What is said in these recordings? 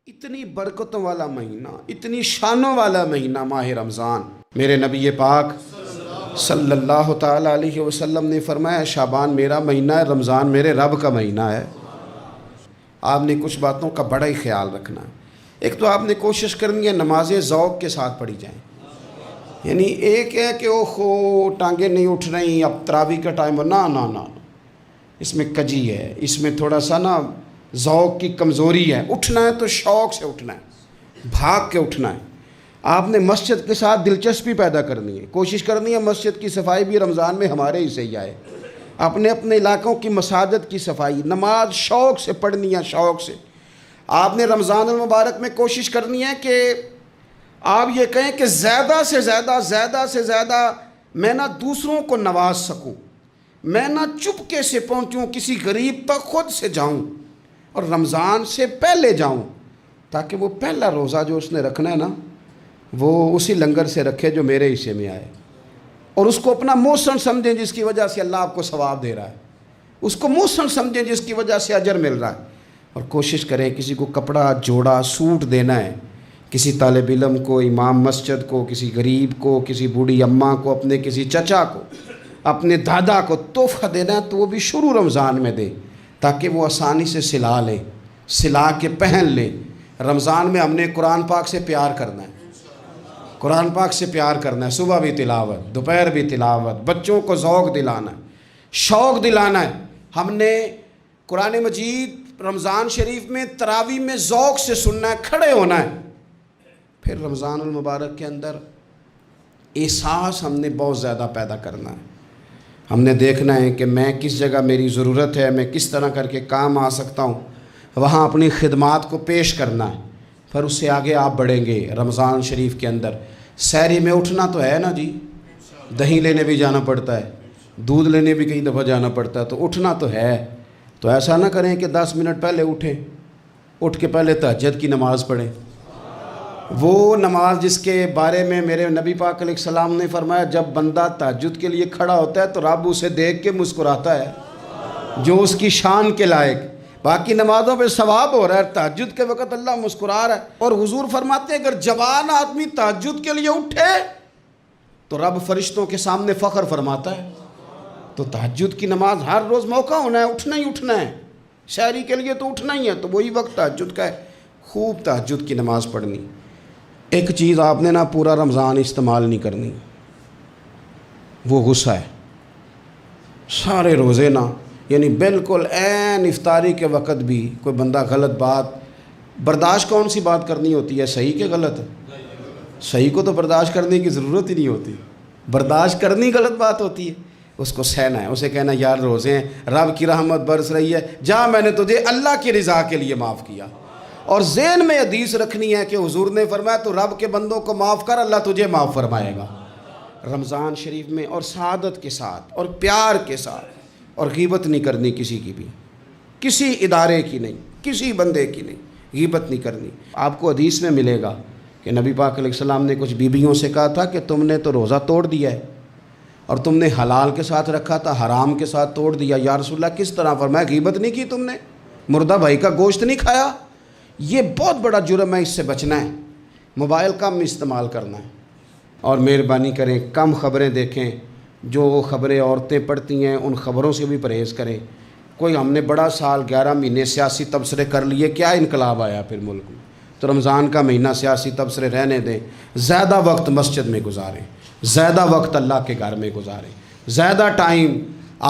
اتنی برکتوں والا مہینہ، اتنی شانوں والا مہینہ ماہ رمضان۔ میرے نبی پاک صلی اللہ تعالیٰ علیہ وسلم نے فرمایا شعبان میرا مہینہ ہے، رمضان میرے رب کا مہینہ ہے۔ آپ نے کچھ باتوں کا بڑا ہی خیال رکھنا ہے۔ ایک تو آپ نے کوشش کرنی ہے نمازیں ذوق کے ساتھ پڑھی جائیں، یعنی ایک ہے کہ اوہ ٹانگیں نہیں اٹھ رہی، اب تراویح کا ٹائم ہو، نہ اس میں کجی ہے، اس میں تھوڑا سا ذوق کی کمزوری ہے۔ اٹھنا ہے تو شوق سے اٹھنا ہے، بھاگ کے اٹھنا ہے۔ آپ نے مسجد کے ساتھ دلچسپی پیدا کرنی ہے، کوشش کرنی ہے مسجد کی صفائی بھی رمضان میں ہمارے ہی سے ہی آئے۔ اپنے علاقوں کی مساجد کی صفائی، نماز شوق سے پڑھنی ہے، شوق سے۔ آپ نے رمضان المبارک میں کوشش کرنی ہے کہ آپ یہ کہیں کہ زیادہ سے زیادہ میں دوسروں کو نواز سکوں، میں چپکے سے پہنچوں، کسی غریب تک خود سے جاؤں اور رمضان سے پہلے جاؤں، تاکہ وہ پہلا روزہ جو اس نے رکھنا ہے وہ اسی لنگر سے رکھے جو میرے حصے میں آئے، اور اس کو اپنا محسن سمجھیں جس کی وجہ سے اللہ آپ کو ثواب دے رہا ہے، اس کو محسن سمجھیں جس کی وجہ سے اجر مل رہا ہے۔ اور کوشش کریں کسی کو کپڑا جوڑا سوٹ دینا ہے، کسی طالب علم کو، امام مسجد کو، کسی غریب کو، کسی بوڑھی اماں کو، اپنے کسی چچا کو، اپنے دادا کو تحفہ دینا ہے تو وہ بھی شروع رمضان میں دے، تاکہ وہ آسانی سے سلا لیں، سلا کے پہن لیں۔ رمضان میں ہم نے قرآن پاک سے پیار کرنا ہے، قرآن پاک سے پیار کرنا ہے، صبح بھی تلاوت، دوپہر بھی تلاوت، بچوں کو ذوق دلانا ہے، شوق دلانا ہے۔ ہم نے قرآن مجید رمضان شریف میں تراویح میں ذوق سے سننا ہے، کھڑے ہونا ہے۔ پھر رمضان المبارک کے اندر احساس ہم نے بہت زیادہ پیدا کرنا ہے۔ ہم نے دیکھنا ہے کہ میں کس جگہ میری ضرورت ہے، میں کس طرح کر کے کام آ سکتا ہوں، وہاں اپنی خدمات کو پیش کرنا ہے۔ پھر اس سے آگے آپ بڑھیں گے۔ رمضان شریف کے اندر سحری میں اٹھنا تو ہے جی، دہی لینے بھی جانا پڑتا ہے، دودھ لینے بھی کئی دفعہ جانا پڑتا ہے، تو اٹھنا تو ہے۔ تو ایسا نہ کریں کہ 10 منٹ پہلے اٹھیں، اٹھ کے پہلے تہجد کی نماز پڑھیں، وہ نماز جس کے بارے میں میرے نبی پاک علیہ السلام نے فرمایا جب بندہ تہجد کے لیے کھڑا ہوتا ہے تو رب اسے دیکھ کے مسکراتا ہے، جو اس کی شان کے لائق۔ باقی نمازوں پہ ثواب ہو رہا ہے، تہجد کے وقت اللہ مسکرا رہا ہے۔ اور حضور فرماتے ہیں اگر جوان آدمی تہجد کے لیے اٹھے تو رب فرشتوں کے سامنے فخر فرماتا ہے۔ تو تہجد کی نماز ہر روز موقع ہونا ہے، اٹھنا ہی اٹھنا ہے، شہری کے لیے تو اٹھنا ہی ہے، تو وہی وقت تہجد کا ہے، خوب تہجد کی نماز پڑھنی۔ ایک چیز آپ نے پورا رمضان استعمال نہیں کرنی، وہ غصہ ہے۔ سارے روزے یعنی بالکل عین افطاری کے وقت بھی کوئی بندہ غلط بات برداشت، کون سی بات کرنی ہوتی ہے، صحیح کہ غلط؟ صحیح کو تو برداشت کرنے کی ضرورت ہی نہیں ہوتی، برداشت کرنی غلط بات ہوتی ہے، اس کو سہنا ہے، اسے کہنا یار روزے ہیں، رب کی رحمت برس رہی ہے، جا میں نے تجھے اللہ کی رضا کے لیے معاف کیا۔ اور ذہن میں حدیث رکھنی ہے کہ حضور نے فرمایا تو رب کے بندوں کو معاف کر، اللہ تجھے معاف فرمائے گا۔ رمضان شریف میں اور سعادت کے ساتھ اور پیار کے ساتھ، اور غیبت نہیں کرنی کسی کی بھی، کسی ادارے کی نہیں، کسی بندے کی نہیں، غیبت نہیں کرنی۔ آپ کو حدیث میں ملے گا کہ نبی پاک علیہ السلام نے کچھ بیویوں سے کہا تھا کہ تم نے تو روزہ توڑ دیا ہے، اور تم نے حلال کے ساتھ رکھا تھا، حرام کے ساتھ توڑ دیا۔ یا رسول اللہ کس طرح؟ فرمایا غیبت نہیں کی تم نے، مردہ بھائی کا گوشت نہیں کھایا، یہ بہت بڑا جرم ہے، اس سے بچنا ہے۔ موبائل کم استعمال کرنا ہے، اور مہربانی کریں کم خبریں دیکھیں، جو خبریں عورتیں پڑھتی ہیں ان خبروں سے بھی پرہیز کریں۔ کوئی ہم نے بڑا سال 11 مہینے سیاسی تبصرے کر لیے، کیا انقلاب آیا پھر ملک میں؟ تو رمضان کا مہینہ سیاسی تبصرے رہنے دیں، زیادہ وقت مسجد میں گزاریں، زیادہ وقت اللہ کے گھر میں گزاریں، زیادہ ٹائم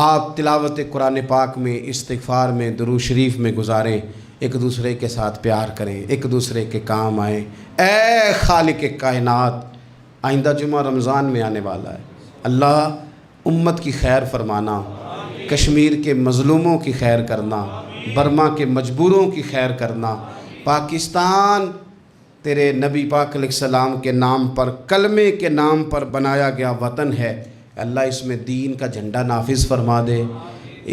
آپ تلاوت قرآن پاک میں، استغفار میں، درود شریف میں گزاریں، ایک دوسرے کے ساتھ پیار کریں، ایک دوسرے کے کام آئیں۔ اے خالق کائنات، آئندہ جمعہ رمضان میں آنے والا ہے، اللہ امت کی خیر فرمانا، کشمیر کے مظلوموں کی خیر کرنا، برما کے مجبوروں کی خیر کرنا۔ پاکستان تیرے نبی پاک علیہ السلام کے نام پر، کلمے کے نام پر بنایا گیا وطن ہے، اللہ اس میں دین کا جھنڈا نافذ فرما دے،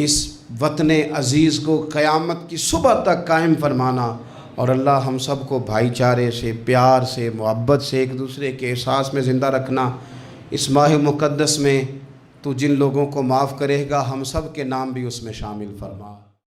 اس وطن عزیز کو قیامت کی صبح تک قائم فرمانا، اور اللہ ہم سب کو بھائی چارے سے، پیار سے، محبت سے، ایک دوسرے کے احساس میں زندہ رکھنا۔ اس ماہ مقدس میں تو جن لوگوں کو معاف کرے گا ہم سب کے نام بھی اس میں شامل فرما۔